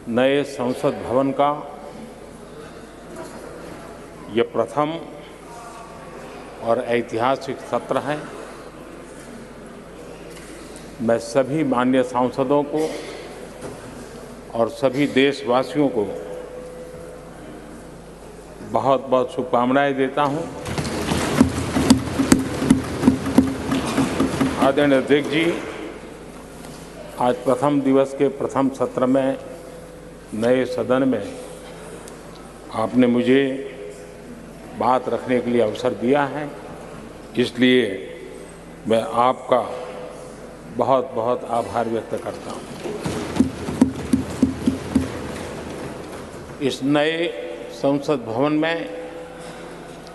नए संसद भवन का ये प्रथम और ऐतिहासिक सत्र है। मैं सभी माननीय सांसदों को और सभी देशवासियों को बहुत बहुत शुभकामनाएं देता हूं। आदरणीय अध्यक्ष जी, आज प्रथम दिवस के प्रथम सत्र में नए सदन में आपने मुझे बात रखने के लिए अवसर दिया है, इसलिए मैं आपका बहुत बहुत आभार व्यक्त करता हूं। इस नए संसद भवन में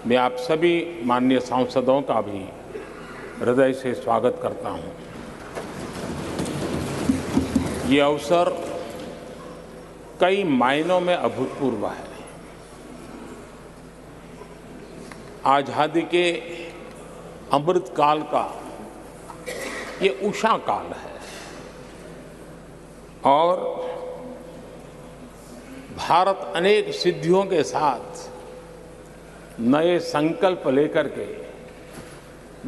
मैं आप सभी माननीय सांसदों का भी हृदय से स्वागत करता हूं। ये अवसर कई मायनों में अभूतपूर्व है। आजादी के अमृत काल का ये उषा काल है और भारत अनेक सिद्धियों के साथ नए संकल्प लेकर के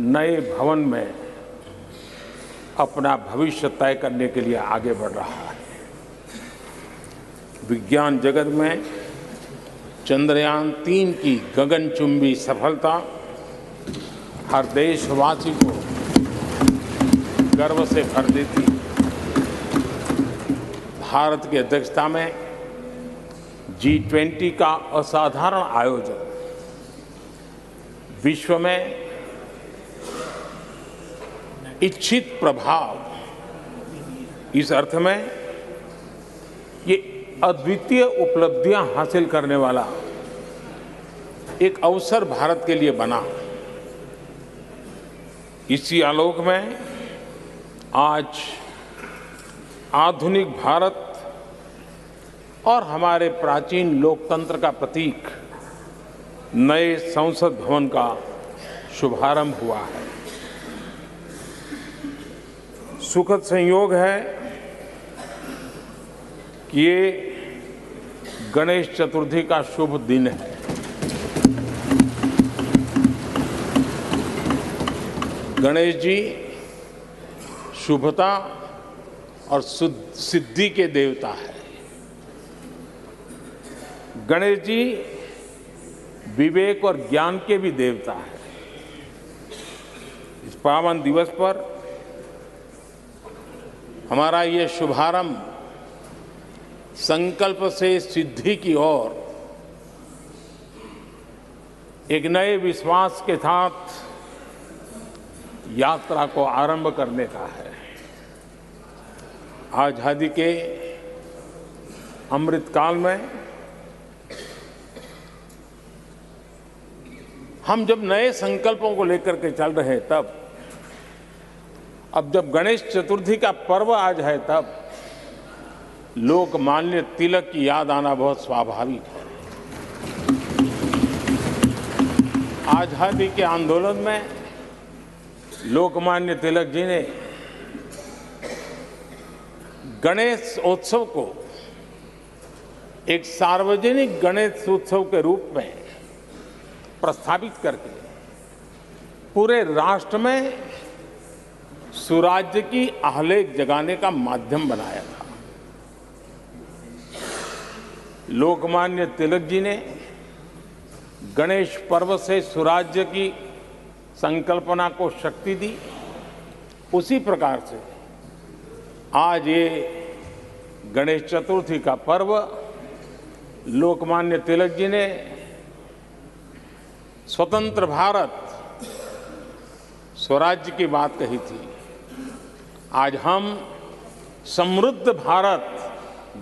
नए भवन में अपना भविष्य तय करने के लिए आगे बढ़ रहा है। विज्ञान जगत में चंद्रयान 3 की गगनचुंबी सफलता हर देशवासी को गर्व से भर देती। भारत की अध्यक्षता में G20 का असाधारण आयोजन विश्व में इच्छित प्रभाव, इस अर्थ में ये अद्वितीय उपलब्धियां हासिल करने वाला एक अवसर भारत के लिए बना। इसी आलोक में आज आधुनिक भारत और हमारे प्राचीन लोकतंत्र का प्रतीक नए संसद भवन का शुभारंभ हुआ है। सुखद संयोग है कि ये गणेश चतुर्थी का शुभ दिन है। गणेश जी शुभता और सिद्धि के देवता है। गणेश जी विवेक और ज्ञान के भी देवता है। इस पावन दिवस पर हमारा ये शुभारंभ संकल्प से सिद्धि की ओर एक नए विश्वास के साथ यात्रा को आरंभ करने का है। आजादी के अमृत काल में हम जब नए संकल्पों को लेकर के चल रहे हैं, तब अब जब गणेश चतुर्थी का पर्व आज है, तब लोकमान्य तिलक की याद आना बहुत स्वाभाविक है। आजादी के आंदोलन में लोकमान्य तिलक जी ने गणेश उत्सव को एक सार्वजनिक गणेश उत्सव के रूप में प्रस्तावित करके पूरे राष्ट्र में सुराज्य की आहलेख जगाने का माध्यम बनाया था। लोकमान्य तिलक जी ने गणेश पर्व से सुराज्य की संकल्पना को शक्ति दी। उसी प्रकार से आज ये गणेश चतुर्थी का पर्व लोकमान्य तिलक जी ने स्वतंत्र भारत स्वराज्य की बात कही थी। आज हम समृद्ध भारत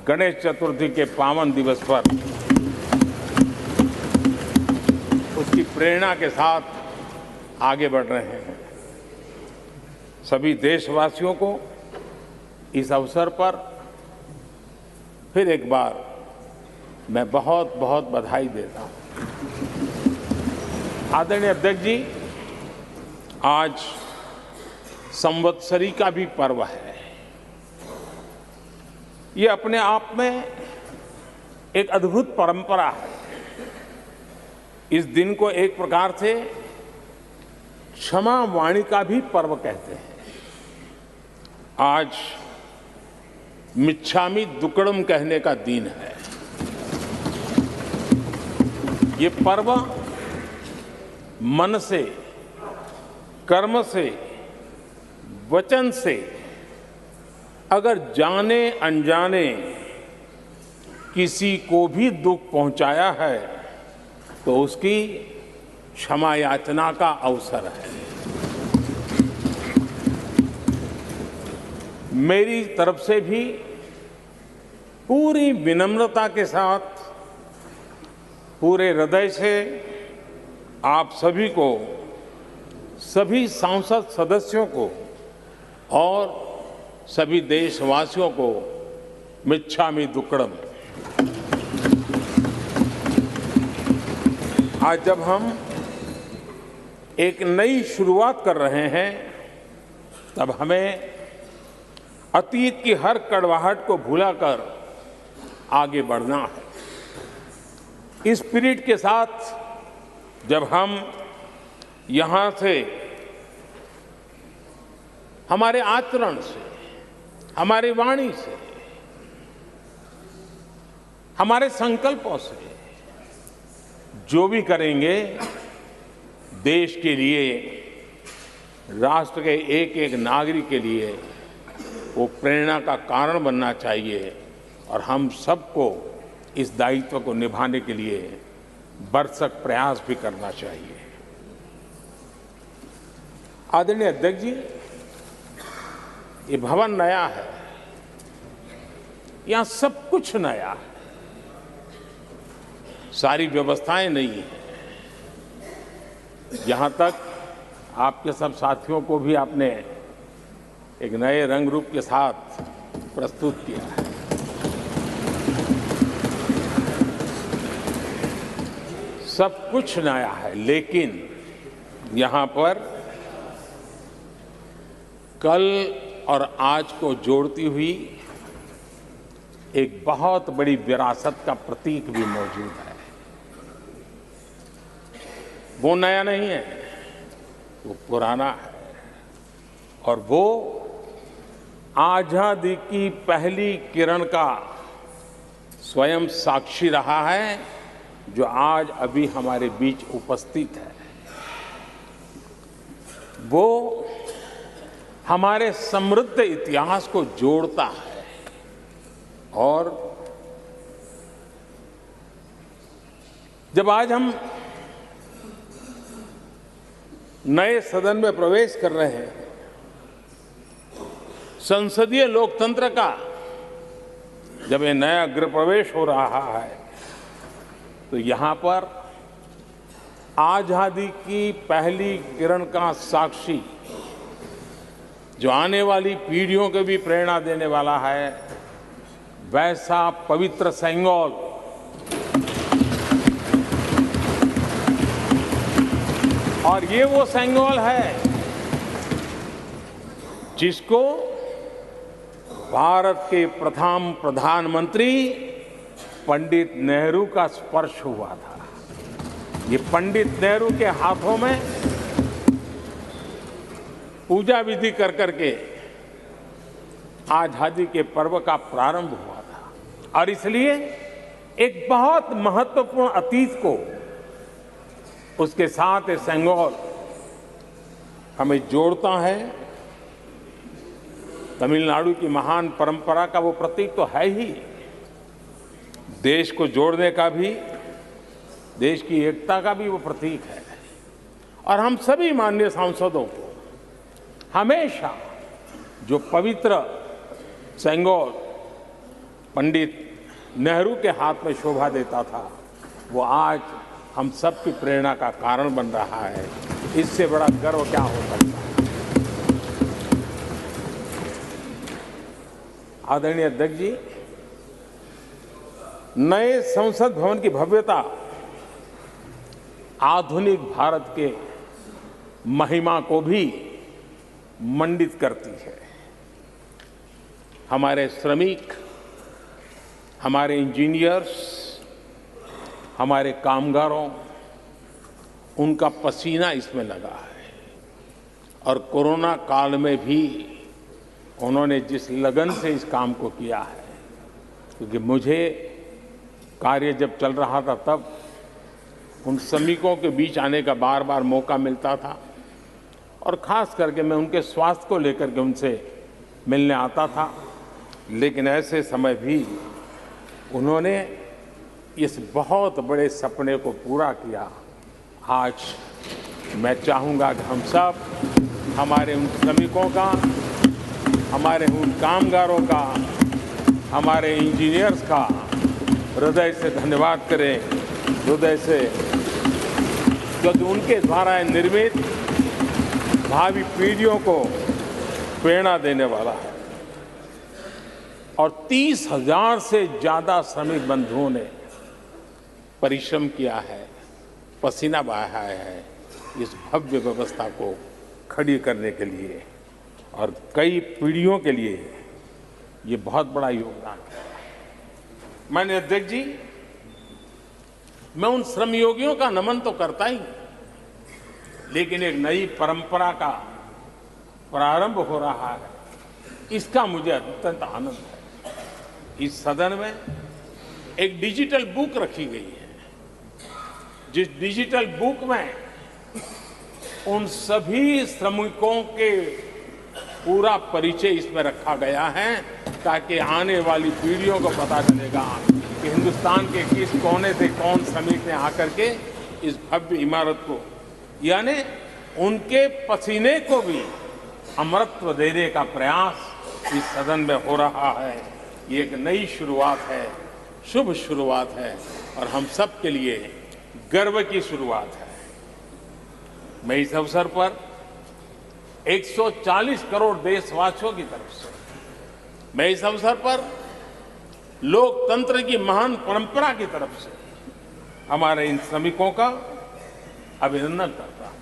गणेश चतुर्थी के पावन दिवस पर उसकी प्रेरणा के साथ आगे बढ़ रहे हैं। सभी देशवासियों को इस अवसर पर फिर एक बार मैं बहुत बहुत बधाई देता हूं। आदरणीय अध्यक्ष जी, आज संवत्सरी का भी पर्व है। ये अपने आप में एक अद्भुत परंपरा है। इस दिन को एक प्रकार से क्षमा वाणी का भी पर्व कहते हैं। आज मिच्छामि दुक्कड़म कहने का दिन है। ये पर्व मन से, कर्म से, वचन से अगर जाने अनजाने किसी को भी दुख पहुंचाया है तो उसकी क्षमा याचना का अवसर है। मेरी तरफ से भी पूरी विनम्रता के साथ, पूरे हृदय से आप सभी को, सभी सांसद सदस्यों को और सभी देशवासियों को मिच्छामि दुक्कड़म। आज जब हम एक नई शुरुआत कर रहे हैं तब हमें अतीत की हर कड़वाहट को भुलाकर आगे बढ़ना है। इस स्पिरिट के साथ जब हम यहां से, हमारे आचरण से, हमारी वाणी से, हमारे संकल्पों से जो भी करेंगे, देश के लिए, राष्ट्र के एक एक नागरिक के लिए वो प्रेरणा का कारण बनना चाहिए और हम सबको इस दायित्व को निभाने के लिए भरसक प्रयास भी करना चाहिए। आदरणीय अध्यक्ष जी, ये भवन नया है, यहां सब कुछ नया है, सारी व्यवस्थाएं नई हैं। यहां तक आपके सब साथियों को भी आपने एक नए रंग रूप के साथ प्रस्तुत किया है। सब कुछ नया है, लेकिन यहां पर कल और आज को जोड़ती हुई एक बहुत बड़ी विरासत का प्रतीक भी मौजूद है। वो नया नहीं है, वो पुराना है और वो आजादी की पहली किरण का स्वयं साक्षी रहा है, जो आज अभी हमारे बीच उपस्थित है। वो हमारे समृद्ध इतिहास को जोड़ता है और जब आज हम नए सदन में प्रवेश कर रहे हैं, संसदीय लोकतंत्र का जब ये नया गृह प्रवेश हो रहा है, तो यहां पर आजादी की पहली किरण का साक्षी, जो आने वाली पीढ़ियों को भी प्रेरणा देने वाला है, वैसा पवित्र सेंगोल और ये वो सेंगोल है जिसको भारत के प्रथम प्रधानमंत्री पंडित नेहरू का स्पर्श हुआ था। ये पंडित नेहरू के हाथों में पूजा विधि कर करके आजादी के पर्व का प्रारंभ हुआ था और इसलिए एक बहुत महत्वपूर्ण अतीत को, उसके साथ ये सेंगोल हमें जोड़ता है। तमिलनाडु की महान परंपरा का वो प्रतीक तो है ही, देश को जोड़ने का भी, देश की एकता का भी वो प्रतीक है। और हम सभी माननीय सांसदों को हमेशा जो पवित्र सेंगोल पंडित नेहरू के हाथ में शोभा देता था, वो आज हम सब की प्रेरणा का कारण बन रहा है। इससे बड़ा गर्व क्या हो सकता है। आदरणीय अध्यक्ष जी, नए संसद भवन की भव्यता आधुनिक भारत के महिमा को भी मंडित करती है। हमारे श्रमिक, हमारे इंजीनियर्स, हमारे कामगारों, उनका पसीना इसमें लगा है और कोरोना काल में भी उन्होंने जिस लगन से इस काम को किया है, क्योंकि मुझे कार्य जब चल रहा था तब उन श्रमिकों के बीच आने का बार बार मौका मिलता था और ख़ास करके मैं उनके स्वास्थ्य को लेकर के उनसे मिलने आता था। लेकिन ऐसे समय भी उन्होंने इस बहुत बड़े सपने को पूरा किया। आज मैं चाहूँगा कि हम सब हमारे उन श्रमिकों का, हमारे उन कामगारों का, हमारे इंजीनियर्स का हृदय से धन्यवाद करें, हृदय से, क्योंकि उनके द्वारा निर्मित भावी पीढ़ियों को प्रेरणा देने वाला है। और 30,000 से ज़्यादा श्रमिक बंधुओं ने परिश्रम किया है, पसीना बहाया है इस भव्य व्यवस्था को खड़ी करने के लिए और कई पीढ़ियों के लिए ये बहुत बड़ा योगदान है। माननीय अध्यक्ष जी, मैं उन श्रमयोगियों का नमन तो करता ही, लेकिन एक नई परंपरा का प्रारंभ हो रहा है, इसका मुझे अत्यंत आनंद है। इस सदन में एक डिजिटल बुक रखी गई है, जिस डिजिटल बुक में उन सभी श्रमिकों के पूरा परिचय इसमें रखा गया है, ताकि आने वाली पीढ़ियों को पता चलेगा कि हिंदुस्तान के किस कोने से कौन श्रमिक ने आकर के इस भव्य इमारत को, यानी उनके पसीने को भी अमरत्व देने का प्रयास इस सदन में हो रहा है। ये एक नई शुरुआत है, शुभ शुरुआत है और हम सब के लिए गर्व की शुरुआत है। मैं इस अवसर पर 140 करोड़ देशवासियों की तरफ से, मैं इस अवसर पर लोकतंत्र की महान परंपरा की तरफ से हमारे इन श्रमिकों का अभिनंदन करता हूं।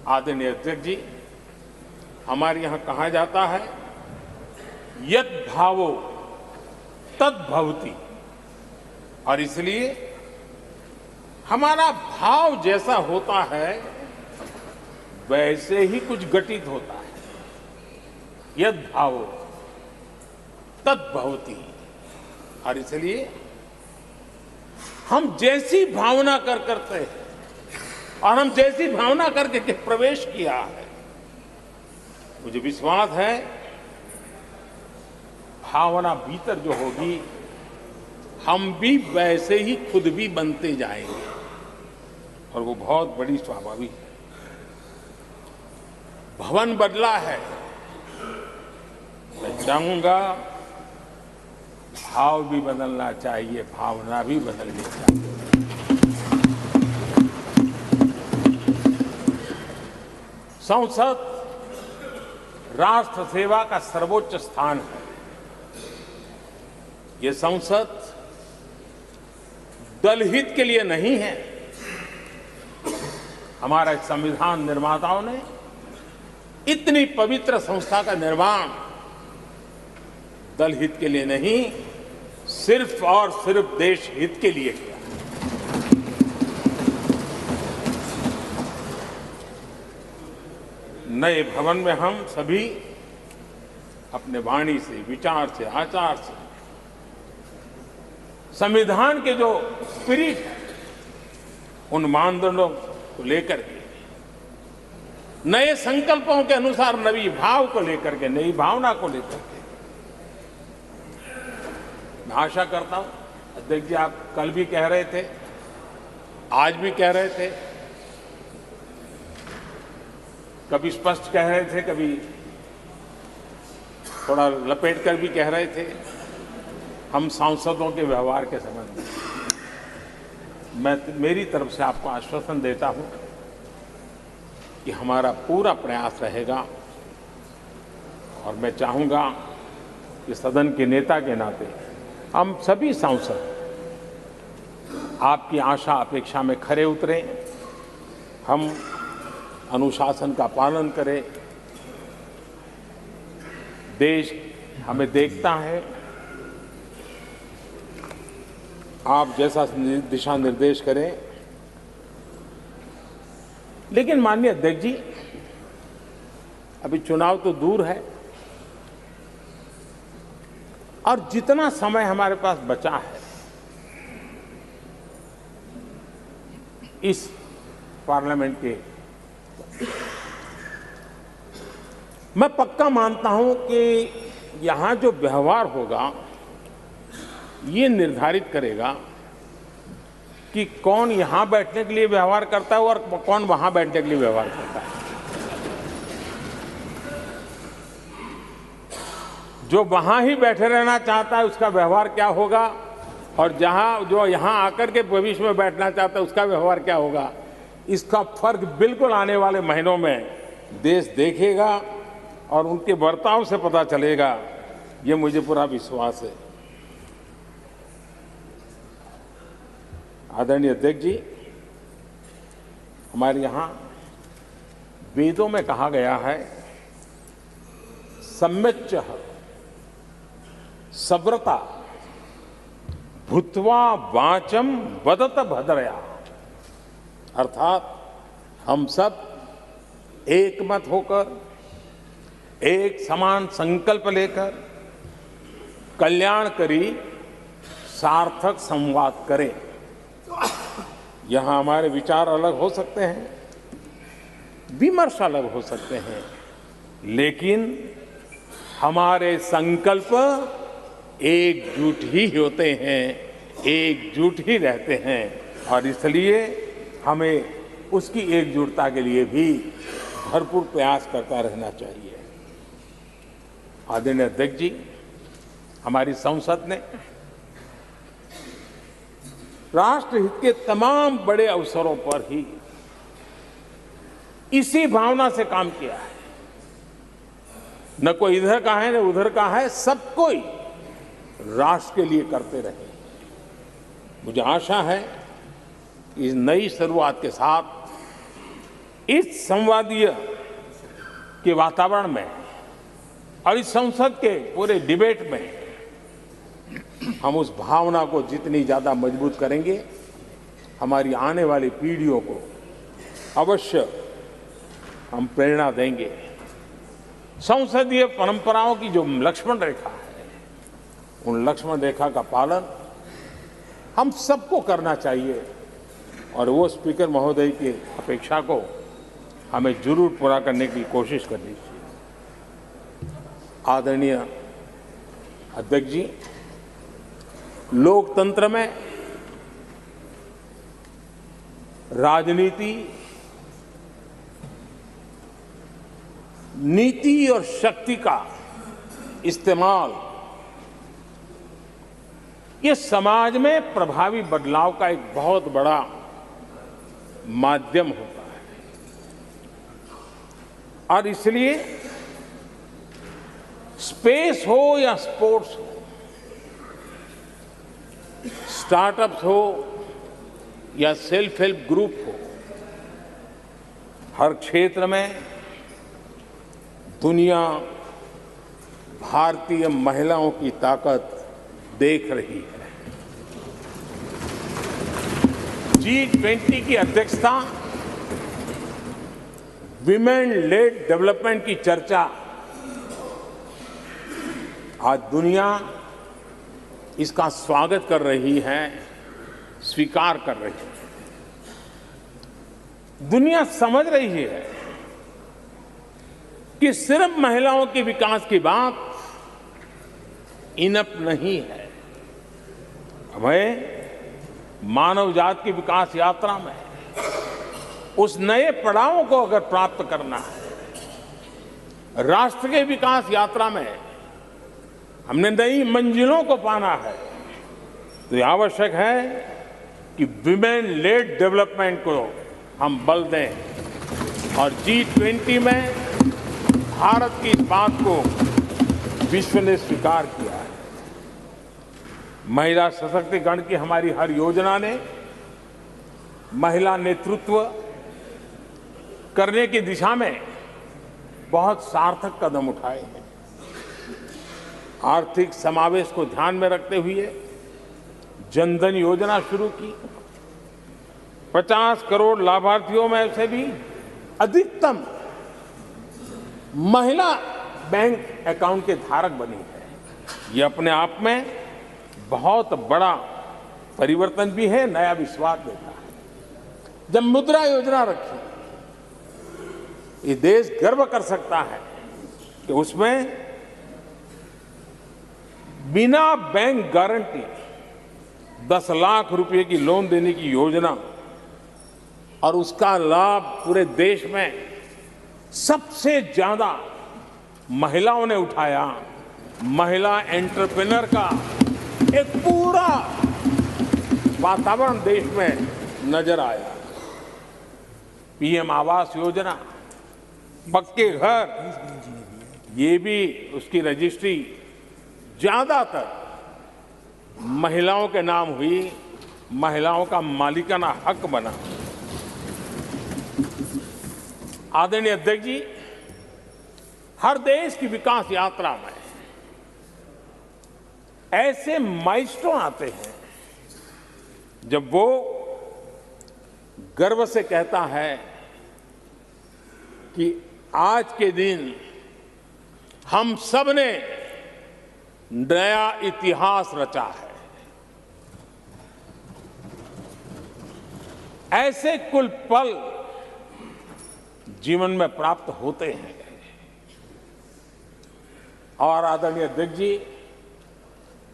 आदरणीय अध्यक्ष जी, हमारे यहां कहा जाता है, यत् भावो तद् भवति, और इसलिए हमारा भाव जैसा होता है वैसे ही कुछ घटित होता है। यद् भावो तद् भवति, और इसलिए हम जैसी भावना करते हैं और हम जैसी भावना करके प्रवेश किया है, मुझे विश्वास है भावना भीतर जो होगी हम भी वैसे ही खुद भी बनते जाएंगे और वो बहुत बड़ी स्वाभाविक है। भवन बदला है, मैं चाहूंगा भाव भी बदलना चाहिए, भावना भी बदलनी चाहिए। संसद राष्ट्र सेवा का सर्वोच्च स्थान है। ये संसद दलहित के लिए नहीं है। हमारे संविधान निर्माताओं ने इतनी पवित्र संस्था का निर्माण दलहित के लिए नहीं, सिर्फ और सिर्फ देश हित के लिए किया। नए भवन में हम सभी अपने वाणी से, विचार से, आचार से संविधान के जो स्पिरिट है उन मानदंडों को लेकर के, नए संकल्पों के अनुसार नई भाव को लेकर के, नई भावना को लेकर के, मैं आशा करता हूं अध्यक्ष जी, आप कल भी कह रहे थे, आज भी कह रहे थे, कभी स्पष्ट कह रहे थे, कभी थोड़ा लपेट कर भी कह रहे थे, हम सांसदों के व्यवहार के संबंध में मैं मेरी तरफ से आपको आश्वासन देता हूं कि हमारा पूरा प्रयास रहेगा और मैं चाहूंगा कि सदन के नेता के नाते हम सभी सांसद आपकी आशा अपेक्षा में खरे उतरें, हम अनुशासन का पालन करें। देश हमें देखता है, आप जैसा दिशा निर्देश करें। लेकिन माननीय अध्यक्ष जी, अभी चुनाव तो दूर है और जितना समय हमारे पास बचा है इस पार्लियामेंट के, मैं पक्का मानता हूं कि यहां जो व्यवहार होगा ये निर्धारित करेगा कि कौन यहां बैठने के लिए व्यवहार करता है और कौन वहां बैठने के लिए व्यवहार करता है। जो वहां ही बैठे रहना चाहता है उसका व्यवहार क्या होगा, और जो यहां आकर के भविष्य में बैठना चाहता है उसका व्यवहार क्या होगा, इसका फर्क बिल्कुल आने वाले महीनों में देश देखेगा और उनके बर्ताव से पता चलेगा, ये मुझे पूरा विश्वास है। आदरणीय अध्यक्ष जी, हमारे यहाँ वेदों में कहा गया है, सम्यच्च सब्रता भूत्वा वाचम वदत भद्रया, अर्थात हम सब एक मत होकर, एक समान संकल्प लेकर कल्याणकारी सार्थक संवाद करें। यहां हमारे विचार अलग हो सकते हैं, विमर्श अलग हो सकते हैं, लेकिन हमारे संकल्प एकजुट ही होते हैं, एकजुट ही रहते हैं, और इसलिए हमें उसकी एकजुटता के लिए भी भरपूर प्रयास करता रहना चाहिए। आदरणीय अध्यक्ष जी, हमारी संसद ने राष्ट्रहित के तमाम बड़े अवसरों पर ही इसी भावना से काम किया है। न कोई इधर का है न उधर का है, सब कोई राष्ट्र के लिए करते रहे। मुझे आशा है कि इस नई शुरुआत के साथ इस संवादीय के वातावरण में और इस संसद के पूरे डिबेट में हम उस भावना को जितनी ज्यादा मजबूत करेंगे, हमारी आने वाली पीढ़ियों को अवश्य हम प्रेरणा देंगे। संसदीय परंपराओं की जो लक्ष्मण रेखा है, उन लक्ष्मण रेखा का पालन हम सबको करना चाहिए, और वो स्पीकर महोदय की अपेक्षा को हमें जरूर पूरा करने की कोशिश करनी चाहिए। आदरणीय अध्यक्ष जी, लोकतंत्र में राजनीति, नीति और शक्ति का इस्तेमाल ये समाज में प्रभावी बदलाव का एक बहुत बड़ा माध्यम होता है, और इसलिए स्पेस हो या स्पोर्ट्स हो, स्टार्टअप्स हो या सेल्फ हेल्प ग्रुप हो, हर क्षेत्र में दुनिया भारतीय महिलाओं की ताकत देख रही है। G20 की अध्यक्षता, विमेन लेड डेवलपमेंट की चर्चा, आज दुनिया इसका स्वागत कर रही है, स्वीकार कर रही है। दुनिया समझ रही है कि सिर्फ महिलाओं के विकास की बात इनफ नहीं है। हमें मानव जाति की विकास यात्रा में उस नए पड़ावों को अगर प्राप्त करना है, राष्ट्र के विकास यात्रा में हमने नई मंजिलों को पाना है, तो ये आवश्यक है कि विमेन लेड डेवलपमेंट को हम बल दें। और G20 में भारत की इस बात को विश्व ने स्वीकार किया है। महिला सशक्तिकरण की हमारी हर योजना ने महिला नेतृत्व करने की दिशा में बहुत सार्थक कदम उठाए हैं। आर्थिक समावेश को ध्यान में रखते हुए जनधन योजना शुरू की। 50 करोड़ लाभार्थियों में से भी अधिकतम महिला बैंक अकाउंट के धारक बनी है। ये अपने आप में बहुत बड़ा परिवर्तन भी है, नया विश्वास देता है। जब मुद्रा योजना रखी, ये देश गर्व कर सकता है कि उसमें बिना बैंक गारंटी 10 लाख रुपए की लोन देने की योजना, और उसका लाभ पूरे देश में सबसे ज्यादा महिलाओं ने उठाया। महिला एंटरप्रेन्योर का एक पूरा वातावरण देश में नजर आया। पीएम आवास योजना, पक्के घर, ये भी उसकी रजिस्ट्री ज्यादातर महिलाओं के नाम हुई, महिलाओं का मालिकाना हक बना। आदरणीय अध्यक्ष जी, हर देश की विकास यात्रा में ऐसे माइलस्टोन आते हैं जब वो गर्व से कहता है कि आज के दिन हम सब ने नया इतिहास रचा है। ऐसे कुल पल जीवन में प्राप्त होते हैं। और आदरणीय अध्यक्ष जी,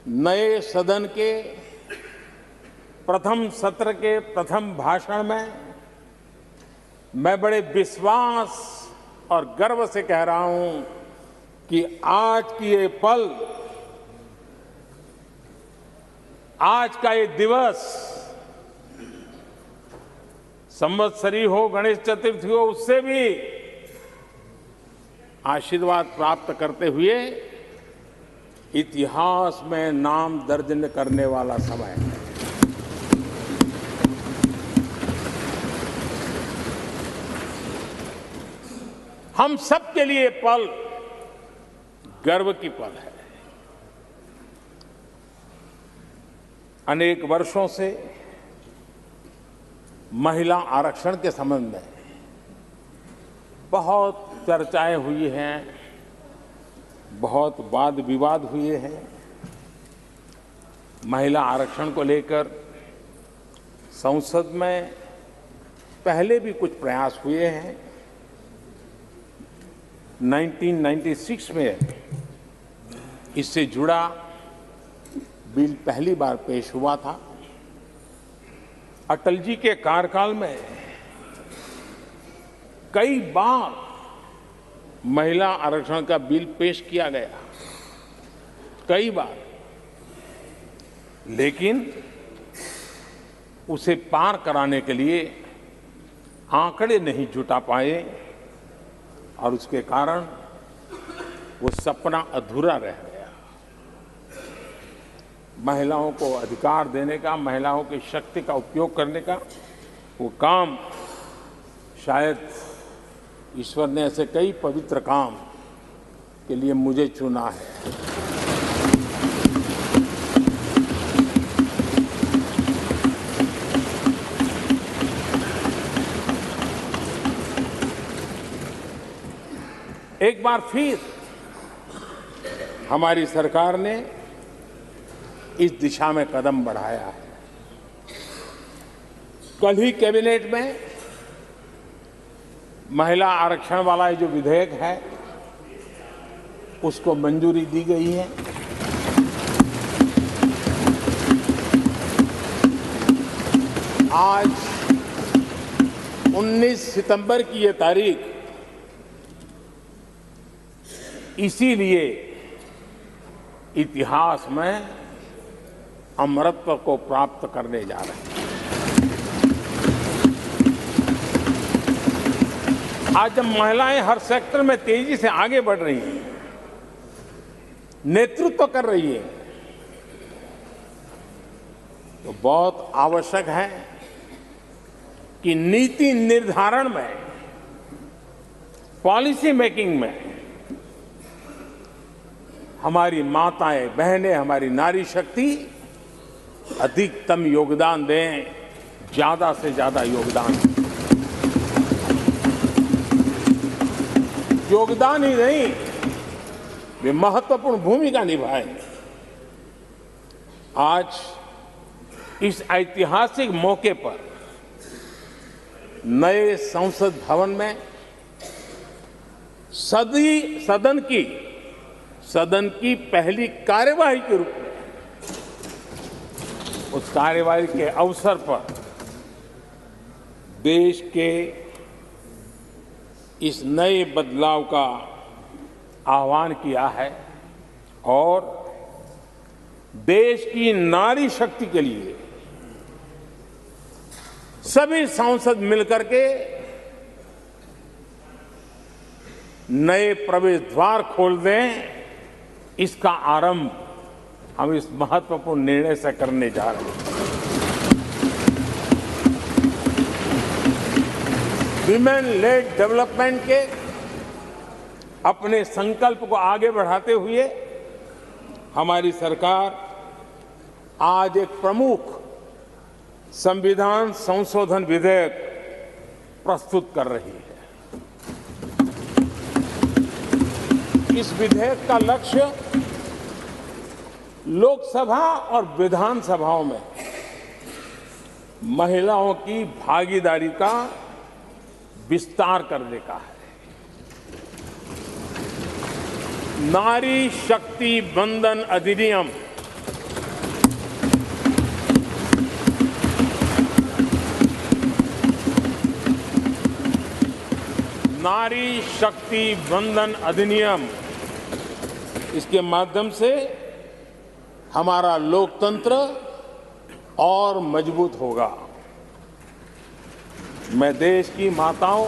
नए सदन के प्रथम सत्र के प्रथम भाषण में मैं बड़े विश्वास और गर्व से कह रहा हूं कि आज की ये पल, आज का ये दिवस, संवत्सरी हो, गणेश चतुर्थी हो, उससे भी आशीर्वाद प्राप्त करते हुए इतिहास में नाम दर्ज करने वाला समय है। हम सबके लिए पल गर्व की पल है। अनेक वर्षों से महिला आरक्षण के संबंध में बहुत चर्चाएं हुई हैं, बहुत वाद विवाद हुए हैं। महिला आरक्षण को लेकर संसद में पहले भी कुछ प्रयास हुए हैं। 1996 में इससे जुड़ा बिल पहली बार पेश हुआ था। अटल जी के कार्यकाल में कई बार महिला आरक्षण का बिल पेश किया गया, कई बार, लेकिन उसे पार कराने के लिए आंकड़े नहीं जुटा पाए और उसके कारण वो सपना अधूरा रह गया। महिलाओं को अधिकार देने का, महिलाओं की शक्ति का उपयोग करने का वो काम, शायद ईश्वर ने ऐसे कई पवित्र काम के लिए मुझे चुना है। एक बार फिर हमारी सरकार ने इस दिशा में कदम बढ़ाया है। कल ही कैबिनेट में महिला आरक्षण वाला जो विधेयक है उसको मंजूरी दी गई है। आज 19 सितंबर की ये तारीख इसीलिए इतिहास में अमरत्व को प्राप्त करने जा रहे हैं। आज जब महिलाएं हर सेक्टर में तेजी से आगे बढ़ रही हैं, नेतृत्व कर रही है, तो बहुत आवश्यक है कि नीति निर्धारण में, पॉलिसी मेकिंग में हमारी माताएं, बहनें, हमारी नारी शक्ति अधिकतम योगदान दें, ज़्यादा से ज़्यादा योगदान दें। योगदान ही नहीं, वे महत्वपूर्ण भूमिका निभाएंगे। आज इस ऐतिहासिक मौके पर नए संसद भवन में सदन की पहली कार्यवाही के रूप में उस कार्यवाही के अवसर पर देश के इस नए बदलाव का आह्वान किया है और देश की नारी शक्ति के लिए सभी सांसद मिलकर के नए प्रवेश द्वार खोल दें, इसका आरंभ हम इस महत्वपूर्ण निर्णय से करने जा रहे हैं। विमेन लेड डेवलपमेंट के अपने संकल्प को आगे बढ़ाते हुए हमारी सरकार आज एक प्रमुख संविधान संशोधन विधेयक प्रस्तुत कर रही है। इस विधेयक का लक्ष्य लोकसभा और विधानसभाओं में महिलाओं की भागीदारी का विस्तार करने का है। नारी शक्ति वंदन अधिनियम नारी शक्ति वंदन अधिनियम, इसके माध्यम से हमारा लोकतंत्र और मजबूत होगा। मैं देश की माताओं,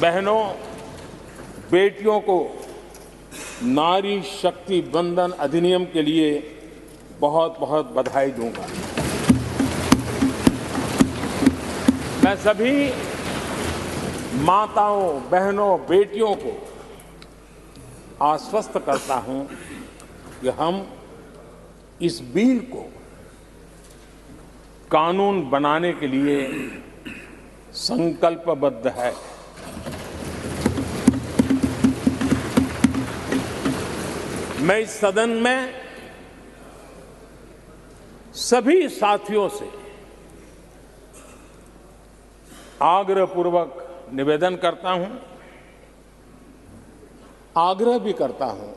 बहनों, बेटियों को नारी शक्ति वंदन अधिनियम के लिए बहुत बहुत बधाई दूंगा। मैं सभी माताओं, बहनों, बेटियों को आश्वस्त करता हूं कि हम इस बिल को कानून बनाने के लिए संकल्पबद्ध है। मैं इस सदन में सभी साथियों से आग्रहपूर्वक निवेदन करता हूं, आग्रह भी करता हूं,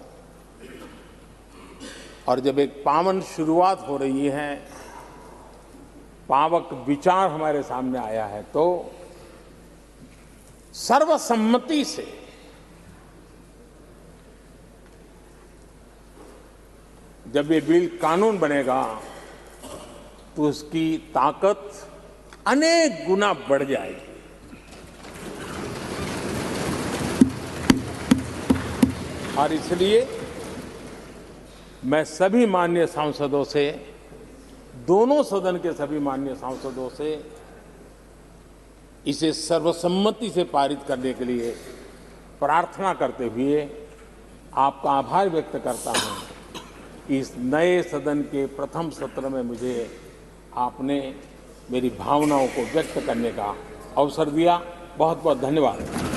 और जब एक पावन शुरुआत हो रही है, पावक विचार हमारे सामने आया है, तो सर्वसम्मति से जब ये बिल कानून बनेगा तो उसकी ताकत अनेक गुना बढ़ जाएगी। और इसलिए मैं सभी माननीय सांसदों से, दोनों सदन के सभी माननीय सांसदों से इसे सर्वसम्मति से पारित करने के लिए प्रार्थना करते हुए आपका आभार व्यक्त करता हूं कि इस नए सदन के प्रथम सत्र में मुझे आपने मेरी भावनाओं को व्यक्त करने का अवसर दिया। बहुत बहुत धन्यवाद।